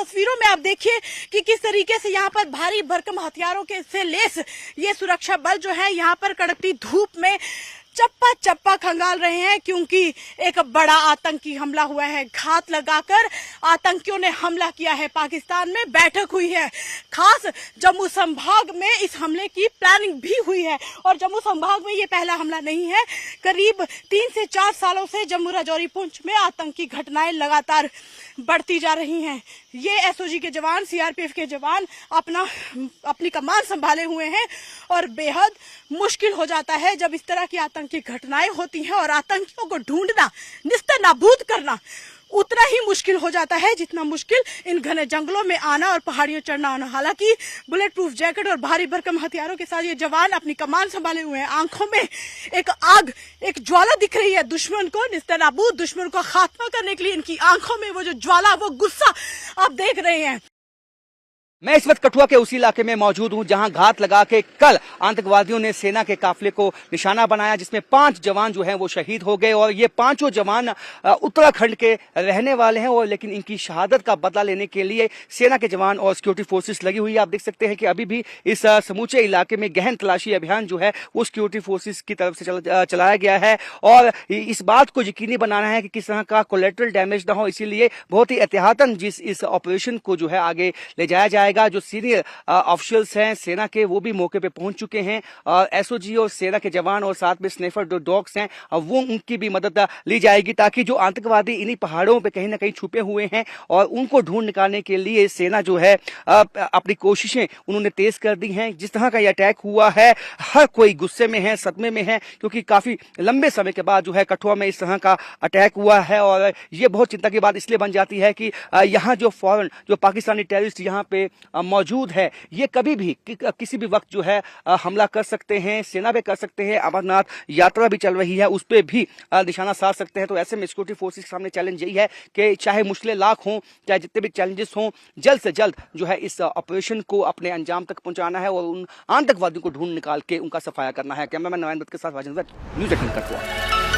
तस्वीरों में आप देखिए कि किस तरीके से यहाँ पर भारी भरकम हथियारों के से लेस ये सुरक्षा बल जो है यहाँ पर कड़कती धूप में चप्पा चप्पा खंगाल रहे हैं, क्योंकि एक बड़ा आतंकी हमला हुआ है। घात लगाकर आतंकियों ने हमला किया है। पाकिस्तान में बैठक हुई है, खास जम्मू संभाग में इस हमले की प्लानिंग भी हुई है। और जम्मू संभाग में ये पहला हमला नहीं है। करीब 3 से 4 सालों से जम्मू राजौरी पुंछ में आतंकी घटनाएं लगातार बढ़ती जा रही हैं। ये एसओजी के जवान, सीआरपीएफ के जवान अपनी कमान संभाले हुए हैं और बेहद मुश्किल हो जाता है जब इस तरह की आतंकी घटनाएं होती हैं। और आतंकियों को ढूंढना, निस्तेनाबूद करना उतना ही मुश्किल हो जाता है जितना मुश्किल इन घने जंगलों में आना और पहाड़ियों चढ़ना आना। हालांकि बुलेट प्रूफ जैकेट और भारी भरकम हथियारों के साथ ये जवान अपनी कमान संभाले हुए हैं। आंखों में एक आग, एक ज्वाला दिख रही है। दुश्मन को निस्तेनाबूद, दुश्मन को खात्मा करने के लिए इनकी आंखों में वो जो ज्वाला, वो गुस्सा आप देख रहे हैं। मैं इस वक्त कठुआ के उसी इलाके में मौजूद हूं जहां घात लगा के कल आतंकवादियों ने सेना के काफिले को निशाना बनाया, जिसमें 5 जवान जो हैं वो शहीद हो गए। और ये 5 जवान उत्तराखंड के रहने वाले हैं, और लेकिन इनकी शहादत का बदला लेने के लिए सेना के जवान और सिक्योरिटी फोर्सेस लगी हुई है। आप देख सकते हैं कि अभी भी इस समूचे इलाके में गहन तलाशी अभियान जो है वो सिक्योरिटी फोर्सेस की तरफ से चलाया गया है। और इस बात को यकीनी बनाना है कि किस तरह का कोलेटरल डैमेज ना हो, इसीलिए बहुत ही एहतियातन इस ऑपरेशन को जो है आगे ले जाया जाएगा। जो सीनियर ऑफिशियल्स हैं सेना के, वो भी मौके पे पहुंच चुके हैं। एसओजी और सेना के जवान और साथ में स्नाइपर जो डॉग्स हैं वो उनकी भी मदद ली जाएगी, ताकि जो आतंकवादी इन्हीं पहाड़ों पे कहीं ना कहीं छुपे हुए हैं और उनको ढूंढ निकालने के लिए सेना जो है अपनी कोशिशें उन्होंने तेज कर दी हैं। जिस तरह का ये अटैक हुआ है, हर कोई गुस्से में है, सदमे में है, क्योंकि काफी लंबे समय के बाद जो है कठुआ में इस तरह का अटैक हुआ है। और ये बहुत चिंता की बात इसलिए बन जाती है कि यहाँ जो फॉरेन, जो पाकिस्तानी टेररिस्ट यहाँ पे मौजूद है, ये कभी भी किसी भी वक्त जो है हमला कर सकते हैं, सेना पे कर सकते हैं। अमरनाथ यात्रा भी चल रही है, उस पर भी निशाना साध सकते हैं। तो ऐसे में सिक्योरिटी फोर्सेस के सामने चैलेंज यही है कि चाहे मुश्किलें लाख हों, चाहे जितने भी चैलेंजेस हों, जल्द से जल्द जो है इस ऑपरेशन को अपने अंजाम तक पहुंचाना है और उन आतंकवादियों को ढूंढ निकाल के उनका सफाया करना है। कैमरामैन नवाइन दत्त के साथ वाजिद न्यूज़ 18 कठुआ।